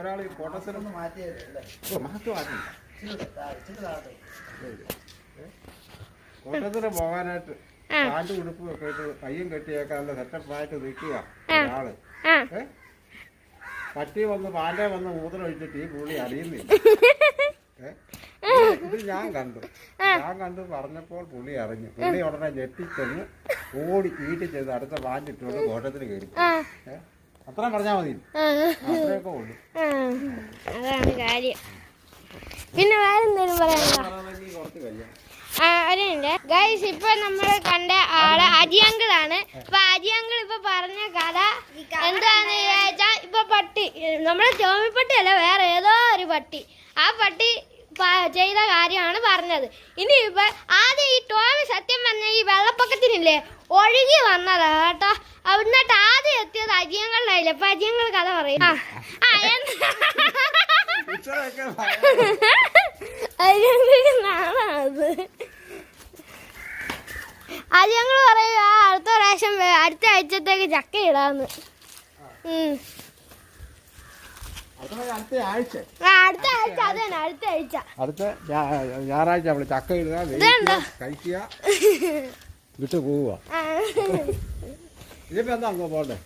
ഒരാൾ കോട്ടസിലൊന്ന് കോട്ടത്തിന് പോകാനായിട്ട് പാൻറ് ഉടുപ്പ് ഒക്കെ ഇട്ട് കയ്യും കെട്ടിയേക്കാനുള്ള സെറ്റപ്പായിട്ട് നിൽക്കുക ഒരാള്. പട്ടി വന്ന് പാൻ്റെ വന്ന് മൂത്രം ഒഴിച്ചിട്ട് ഈ പുള്ളി അറിയുന്നില്ല. ഇത് ഞാൻ കണ്ടു പറഞ്ഞപ്പോൾ പുള്ളി അറിഞ്ഞു. പുള്ളി ഉടനെ ഞെട്ടിച്ചെന്ന് ഓടി വീട്ടിൽ ചെയ്ത് അടുത്ത പാൻറ്റിട്ടുകൊണ്ട് കോട്ടത്തിന് കയറി. അത്ര പറഞ്ഞാൽ മതി. അത്രയൊക്കെ ഉള്ളു. അതാണ് കാര്യം. പിന്നെ വേറെ എന്തെങ്കിലും പറയാനുണ്ടോ? ഗൈസ്, ഇപ്പൊ നമ്മള് കണ്ട ആള് അജിയങ്കിളാണ്. അപ്പൊ അജിയങ്കിൾ ഇപ്പൊ പറഞ്ഞ കഥ എന്താന്ന് ചോദിച്ചാ, ഇപ്പൊ പട്ടി നമ്മളെ ചോമിപ്പട്ടിയല്ല, വേറെ ഏതോ ഒരു പട്ടി, ആ പട്ടി ചെയ്ത കാര്യമാണ് പറഞ്ഞത്. ഇനി ഇപ്പൊ ആദ്യം ഈ ടോമി സത്യം പറഞ്ഞ ഈ വെള്ളപ്പൊക്കത്തിനില്ലേ ഒഴുകി വന്നതാ കേട്ടോ. എന്നിട്ട് ആദ്യം എത്തിയത് അജിയങ്ങളിലായില്ല. അപ്പൊ അജിയങ്ങൾ കഥ പറയും. അജിയങ്ങൾ പറയും അടുത്ത പ്രാവശ്യം അടുത്ത ആഴ്ചത്തേക്ക് ചക്ക ഇടാന്ന്. അടുത്ത ആഴ്ച അടുത്ത ഞായറാഴ്ച അവള് ചക്ക ഇടുക, കഴിക്കുക, വിട്ടു പോവുക. ഇതിപ്പോ എന്താ അങ്ങോ പോട്ടെ.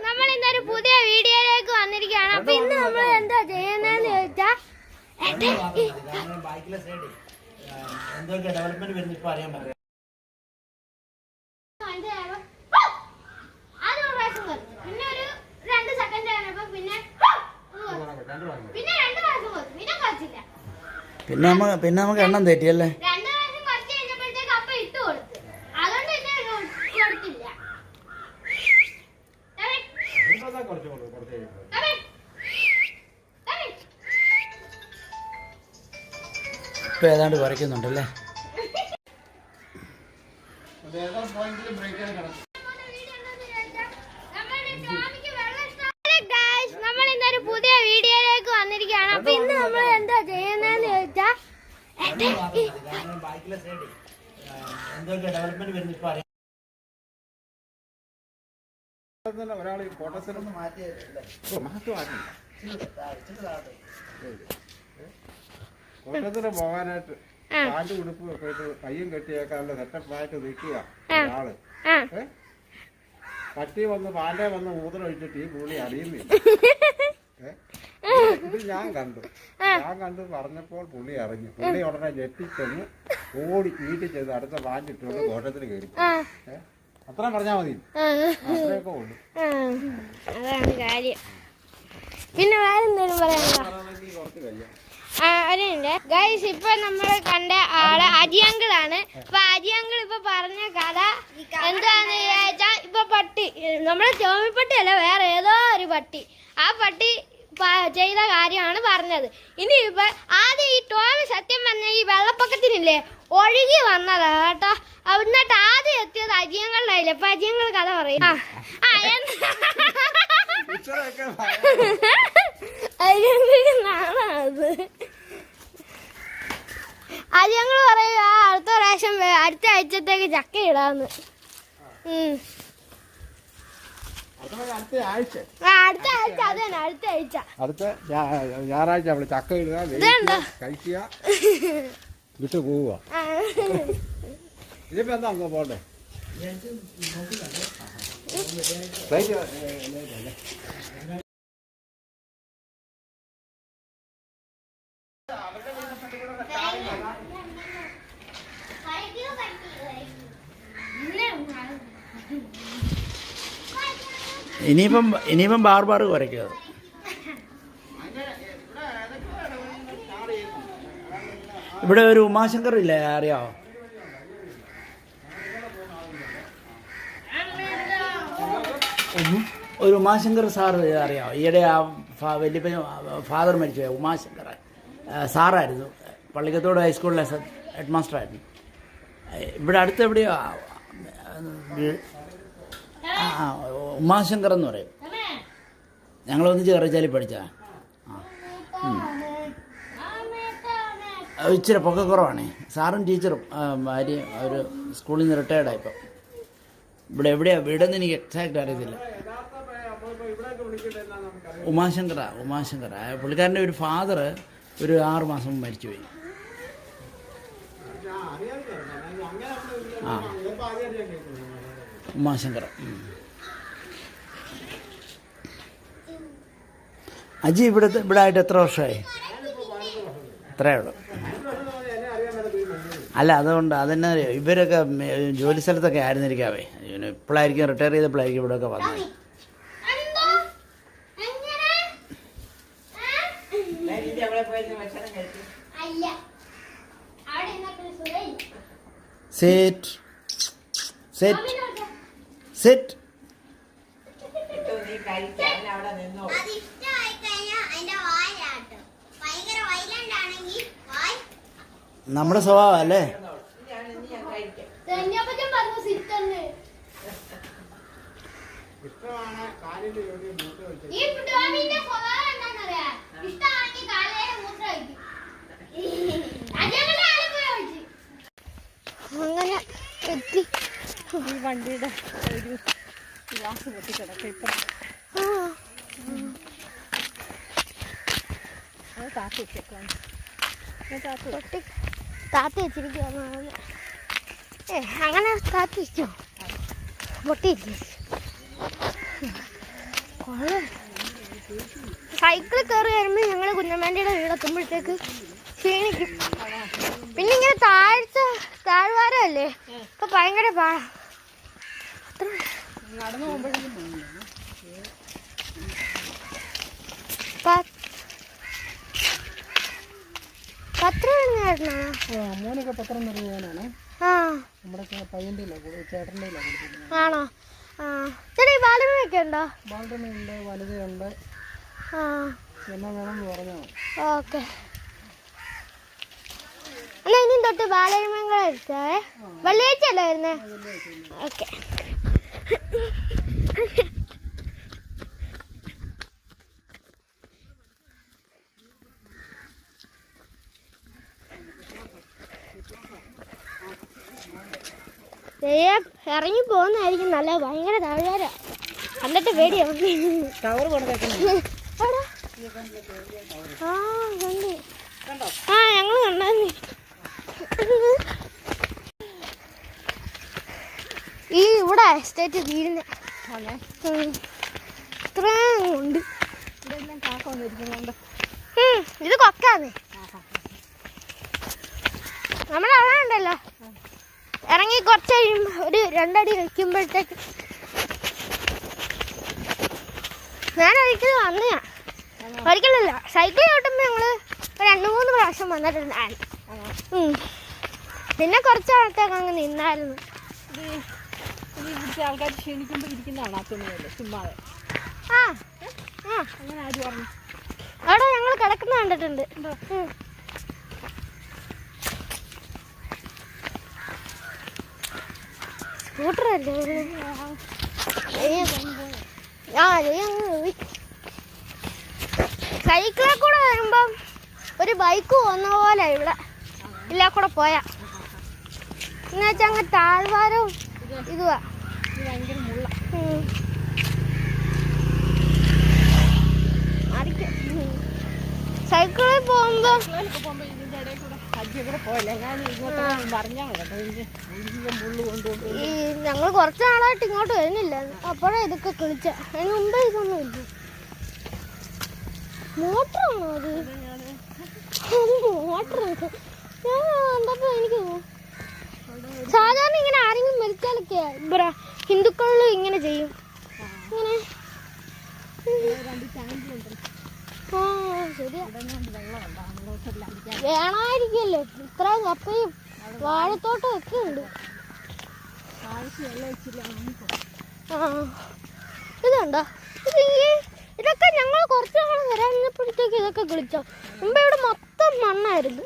നമ്മൾ ഇന്നൊരു പുതിയ വീഡിയോയിലേക്ക് വന്നിരിക്കുകയാണ്. അപ്പൊ ഇന്ന് നമ്മൾ എന്താ ചെയ്യുന്നതെന്ന് ചോദിച്ചാ, എന്തൊക്കെ ഡെവലപ്മെന്റ് വരുന്നു ഇപ്പൊ അറിയാൻ പറ്റും. പിന്നെ നമുക്ക് എണ്ണം തെറ്റിയല്ലേ. ഇപ്പൊ ഏതാണ്ട് കുറയ്ക്കുന്നുണ്ടല്ലേ. നമ്മൾ ഇന്നൊരു പുതിയ വീഡിയോയിലേക്ക് വന്നിരിക്കുകയാണ്. അപ്പൊ ഇന്ന് നമ്മൾ എന്താ ചെയ്യുന്നതെന്ന് ചോദിച്ചാ, എന്തൊക്കെ ഡെവലപ്മെന്റ് വരുന്നു ഇപ്പൊ അറിയാം. ഒരാൾ കോട്ടസിലൊന്ന് കോട്ടത്തിന് പോകാനായിട്ട് പാൻറ് ഉടുപ്പ് ഒക്കെ ഇട്ട് കയ്യും കെട്ടിയേക്കാനുള്ള സെറ്റപ്പായിട്ട് നിൽക്കുക ഒരാള്. പട്ടി വന്ന് പാൻ്റെ വന്ന് മൂത്രം ഒഴിച്ചിട്ട് ഈ പുള്ളി അറിയുന്നില്ല. ഇത് ഞാൻ കണ്ടു പറഞ്ഞപ്പോൾ പുള്ളി അറിഞ്ഞു. പുള്ളി ഉടനെ ഞെട്ടിച്ചെന്ന് ഓടി വീട്ടിൽ ചെയ്ത് അടുത്ത പാൻറ്റിട്ടുകൊണ്ട് കോട്ടത്തിന് കയറി. അത്ര പറഞ്ഞാൽ മതി. അത്രയൊക്കെ ഉള്ളു. അതാണ് കാര്യം. പിന്നെ വേറെ എന്തെങ്കിലും പറയാനുണ്ടോ? ഗൈസ്, ഇപ്പൊ നമ്മള് കണ്ട ആള് അജിയങ്കിളാണ്. അപ്പൊ അജിയങ്കിൾ ഇപ്പൊ പറഞ്ഞ കഥ എന്താന്ന് ചോദിച്ചാ, ഇപ്പൊ പട്ടി നമ്മളെ ചോമിപ്പട്ടിയല്ല, വേറെ ഏതോ ഒരു പട്ടി, ആ പട്ടി ചെയ്ത കാര്യമാണ് പറഞ്ഞത്. ഇനി ഇപ്പൊ ആദ്യം ഈ ടോമി സത്യം പറഞ്ഞ ഈ വെള്ളപ്പൊക്കത്തിനില്ലേ ഒഴുകി വന്നതാ കേട്ടോ. എന്നിട്ട് ആദ്യം എത്തിയത് അജിയങ്ങളിലായില്ല. അപ്പൊ അജിയങ്ങൾ കഥ പറയും. അജിയങ്ങൾ പറയും അടുത്ത പ്രാവശ്യം അടുത്ത ആഴ്ചത്തേക്ക് ചക്ക ഇടാന്ന്. അടുത്ത ആഴ്ച അടുത്ത ഞായറാഴ്ച അവള് ചക്ക ഇടുക, കഴിക്കുക, വിട്ടു പോവുക. ഇതിപ്പോ എന്താ അങ്ങോ പോട്ടെ. ഇനിയിപ്പം ബാർ കുറയ്ക്കുക. ഇവിടെ ഒരു ഉമാശങ്കർ ഇല്ലേ, അറിയാവോ? ഒരു ഉമാശങ്കർ സാറ് അറിയാമോ? ഈയിടെ ആ വലിയ ഫാദർ മരിച്ചു, ഉമാശങ്കർ സാറായിരുന്നു. പള്ളിക്കത്തോട് ഹൈസ്കൂളിലെ ഹെഡ് മാസ്റ്ററായിരുന്നു. ഇവിടെ അടുത്ത് എവിടെയോ ഉമാശങ്കർ എന്ന് പറയും. ഞങ്ങളൊന്നിച്ച് കറിച്ചാലി പഠിച്ചാ. ഇച്ചിരി പൊക്കക്കുറവാണേ. സാറും ടീച്ചറും ഭാര്യ ഒരു സ്കൂളിൽ നിന്ന് റിട്ടയർഡായി. ഇപ്പം ഇവിടെ എവിടെയാണ് വീടെന്ന് എനിക്ക് എക്സാക്റ്റ് അറിയത്തില്ല. ഉമാശങ്കർ പുള്ളിക്കാരൻ്റെ ഒരു ഫാദർ ഒരു 6 മാസം മുമ്പ് മരിച്ചുപോയി. ആ ഉമാശങ്കർ. അജി ഇവിടെ ആയിട്ട് എത്ര വർഷമായി? അത്രയേ ഉള്ളൂ. അല്ല അതുകൊണ്ട് അതെന്നാ ഇവരൊക്കെ ജോലി സ്ഥലത്തൊക്കെ ആയിരുന്നിരിക്കാവേ. ഇപ്പോഴായിരിക്കും റിട്ടയർ ചെയ്തപ്പോഴായിരിക്കും ഇവിടെയൊക്കെ വന്നത്. Sit sit sit. നമ്മുടെ സ്വഭാവം അല്ലേ? അങ്ങനെ എത്തി. ഈ വണ്ടിയുടെ ഒരു ഗ്ലാസ് പൊട്ടിക്കിടക്ക ഇപ്പം അത് താത്തി വെച്ചേക്കാണ്. താത്തി വെച്ചിരിക്കുക. അങ്ങനെ താത്തി വെച്ചോ? പൊട്ടിയില്ലേ? സൈക്കിളിൽ കയറി വരുമ്പോൾ ഞങ്ങൾ കുഞ്ഞമ്മേൻ്റെ വീടെത്തുമ്പോഴത്തേക്ക് ക്ഷീണിക്കും. പിന്നെ ഇങ്ങനെ താഴ്വാരമല്ലേ, ഇപ്പൊ ഭയങ്കര പാടാ. നടന്നു പോകുമ്പോഴേക്കും 10 രൂപ മോനൊക്കെ 10 രൂപയാണ്. ആ നമ്മുടെ പയ്യൻ്റെ ചേട്ടൻ്റെ. ആണോ? ആ ചേട്ടാ ഈ ബാലരമയൊക്കെ ഉണ്ടോ? ബാലരമയുണ്ട്, വനിതയുണ്ട്. ആ എന്നാ വേണമെന്ന് പറഞ്ഞാൽ ഓക്കെ. എന്നാ ഇനിയും തൊട്ട് ബാലരമകളെ എടുത്തേ. വെള്ളിയാഴ്ച അല്ലേ വരുന്നേ? ഓക്കെ. ഇറങ്ങി പോകുന്നതായിരിക്കും നല്ല. ഭയങ്കര താഴ്വാര കണ്ടിട്ട് പേടിയാവും. ടവർ കൊണ്ടുവയ്ക്കുന്നു. ആ കണ്ടു. ആ ഞങ്ങൾ കണ്ടായിരുന്നു. ഈ ഇവിടെ എസ്റ്റേറ്റ് തീരുന്ന ഇത്രയും ഉണ്ട്. ഇതെല്ലാം കാക്ക വന്നിരിക്കുന്നുണ്ട്. ഇത് കൊക്കാന്ന്. നമ്മുടെ അവിടെ ഉണ്ടല്ലോ, ഇറങ്ങി കുറച്ച് കഴിയുമ്പോൾ ഒരു 2 അടി വയ്ക്കുമ്പോഴത്തേക്ക് ഞാൻ ഒരിക്കലും വന്നയാ. ഒരിക്കലല്ല, സൈക്കിൾ ചവിട്ടുമ്പോൾ ഞങ്ങള് 2-3 പ്രാവശ്യം വന്നിട്ടുണ്ടായിരുന്നു. പിന്നെ കുറച്ച് നാളത്തേക്ക് അങ്ങ് നിന്നായിരുന്നു. ഇവിടുത്തെ ആൾക്കാർ ക്ഷീണിക്കുമ്പോൾ ഇരിക്കുന്നതാണ് ആ തുണിയല്ലേ ചുമ്മാതെ. ആ അങ്ങനെ ആര് പറഞ്ഞു? അവിടെ ഞങ്ങൾ കിടക്കുന്ന കണ്ടിട്ടുണ്ട്. സ്കൂട്ടറല്ലേ? സൈക്കിളിൽ കൂടെ വരുമ്പം ഒരു ബൈക്ക് പോകുന്ന പോലെ ഇവിടെ ഇല്ല കൂടെ പോയാ. എന്നുവെച്ചാൽ അങ്ങ് താഴ്വാരവും ഇതുവാ. ഭയങ്കര മുള്ള. സൈക്കിളിൽ പോകുമ്പോ ഇതിന്റെ ഇടയിൽ കൂടെ അജ്ജി കൂടെ പോയല്ലേ. ഞാൻ ഇങ്ങോട്ട് പറഞ്ഞാൽ കേട്ടോ, എനിക്ക് മുള്ളു കൊണ്ടുകൊണ്ട്. ഈ ഞങ്ങൾ കുറച്ച് നാളായിട്ട് ഇങ്ങോട്ട് വരുന്നില്ല. അപ്പോഴേ ഇതൊക്കെ കളിച്ച. അതിന് മുമ്പേ ഇതൊന്നും ഇല്ല. മോട്ടറാണോ അത്? മോട്ടർ ഞാൻ കണ്ടപ്പോ എനിക്ക് സാധാരണ ഇങ്ങനെ ആരെങ്കിലും മരിച്ചാലൊക്കെ ഹിന്ദുക്കളിൽ ഇങ്ങനെ ചെയ്യും. ഇങ്ങനെ ആ ശരിയാ, വേണമായിരിക്കല്ലോ. ഇത്രയും കപ്പയും വാഴത്തോട്ടം ഒക്കെ ഉണ്ട്. ആ ഇതുണ്ടോ? ഇതൊക്കെ ഞങ്ങൾ കുറച്ച് നാൾ വരാൻ നിന്നപ്പോഴത്തേക്ക് ഇതൊക്കെ കളിച്ചോ. മുമ്പ് ഇവിടെ മൊത്തം മണ്ണായിരുന്നു.